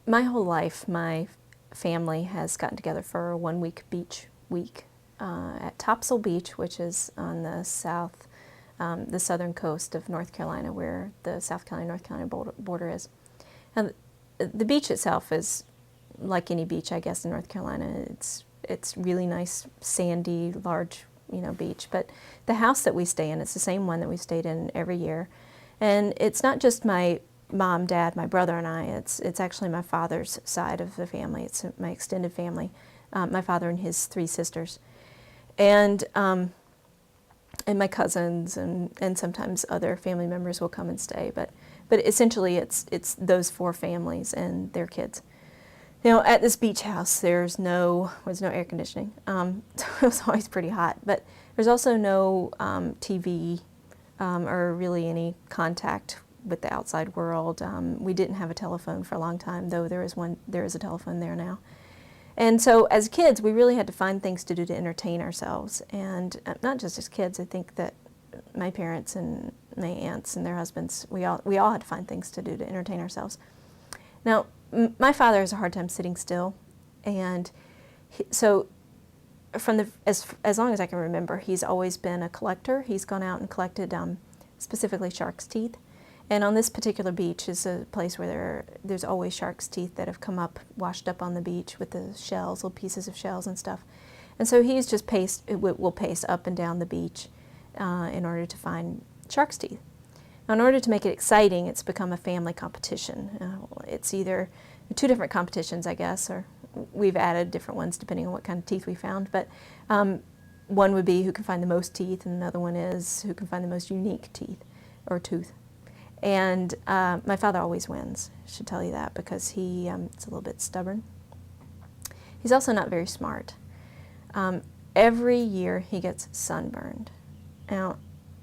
My whole life, my family has gotten together for a one-week beach week at Topsail Beach, which is on the southern coast of North Carolina, where the South Carolina-North Carolina border is. And the beach itself is like any beach, I guess, in North Carolina. It's really nice, sandy, large, beach. But the house that we stay in, it's the same one that we've stayed in every year. And it's not just my mom, dad, my brother, and I. It's actually my father's side of the family. It's my extended family, my father and his three sisters, and my cousins, and sometimes other family members will come and stay. But essentially, it's those four families and their kids. At this beach house, there's no air conditioning. So it was always pretty hot. But there's also no TV or really any contact with the outside world. We didn't have a telephone for a long time, though there is a telephone there now. And so as kids, we really had to find things to do to entertain ourselves. And not just as kids, I think that my parents and my aunts and their husbands, we all had to find things to do to entertain ourselves. Now, my father has a hard time sitting still, and so as long as I can remember, he's always been a collector. He's gone out and collected specifically shark's teeth. And on this particular beach is a place where there's always shark's teeth that have come up, washed up on the beach with the shells, little pieces of shells and stuff. And so he's just will pace up and down the beach in order to find shark's teeth. Now, in order to make it exciting, it's become a family competition. It's either two different competitions, I guess, or we've added different ones depending on what kind of teeth we found. But one would be who can find the most teeth, and another one is who can find the most unique teeth or tooth. And my father always wins. I should tell you that, because he's a little bit stubborn. He's also not very smart. Every year he gets sunburned. Now,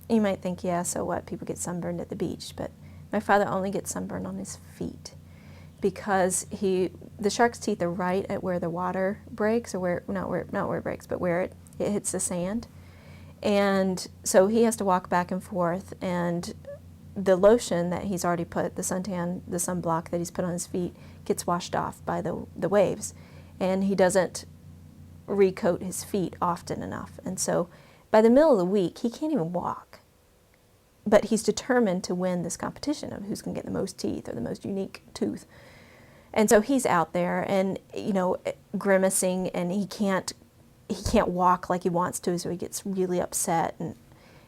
you might think, yeah, so what? People get sunburned at the beach. But my father only gets sunburned on his feet, because the shark's teeth are right at where the water breaks, or not where it breaks, but where it hits the sand. And so he has to walk back and forth, and the lotion that he's already put, the sunblock that he's put on his feet, gets washed off by the waves. And he doesn't recoat his feet often enough. And so by the middle of the week, he can't even walk. But he's determined to win this competition of who's going to get the most teeth or the most unique tooth. And so he's out there and, grimacing, and he can't walk like he wants to, so he gets really upset, and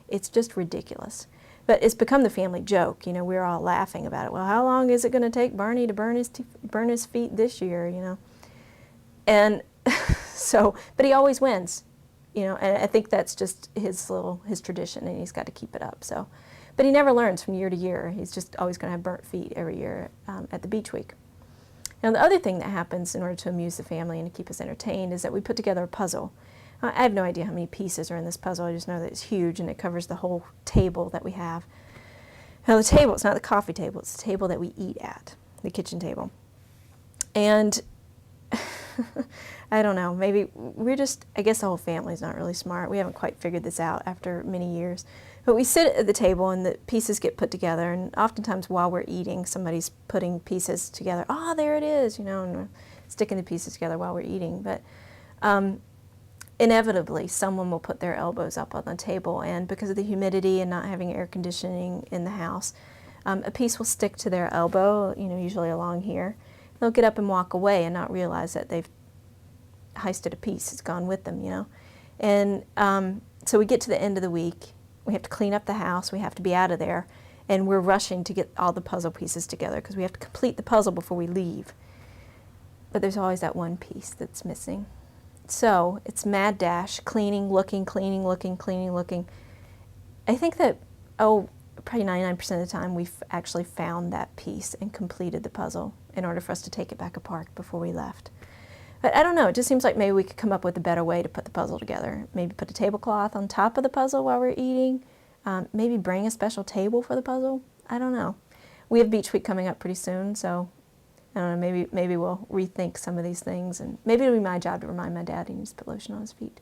it's just ridiculous. But it's become the family joke. We're all laughing about it. Well, how long is it going to take Barney to burn his feet this year? And so, but he always wins. And I think that's just his tradition, and he's got to keep it up. So, but he never learns from year to year. He's just always going to have burnt feet every year at the beach week. Now, the other thing that happens in order to amuse the family and to keep us entertained is that we put together a puzzle. I have no idea how many pieces are in this puzzle. I just know that it's huge, and it covers the whole table that we have. Now, the table, it's not the coffee table, it's the table that we eat at, the kitchen table. And I don't know, maybe I guess the whole family's not really smart. We haven't quite figured this out after many years. But we sit at the table, and the pieces get put together, and oftentimes while we're eating, somebody's putting pieces together. Oh, there it is, and we're sticking the pieces together while we're eating. But inevitably, someone will put their elbows up on the table, and because of the humidity and not having air conditioning in the house, a piece will stick to their elbow, usually along here. They'll get up and walk away and not realize that they've heisted a piece. It's gone with them, And so we get to the end of the week. We have to clean up the house. We have to be out of there. And we're rushing to get all the puzzle pieces together because we have to complete the puzzle before we leave. But there's always that one piece that's missing. So it's mad dash, cleaning, looking. I think that, probably 99% of the time we've actually found that piece and completed the puzzle in order for us to take it back apart before we left. But I don't know, it just seems like maybe we could come up with a better way to put the puzzle together. Maybe put a tablecloth on top of the puzzle while we're eating. Maybe bring a special table for the puzzle. I don't know. We have Beach Week coming up pretty soon, so I don't know, maybe we'll rethink some of these things, and maybe it'll be my job to remind my dad he needs to put lotion on his feet.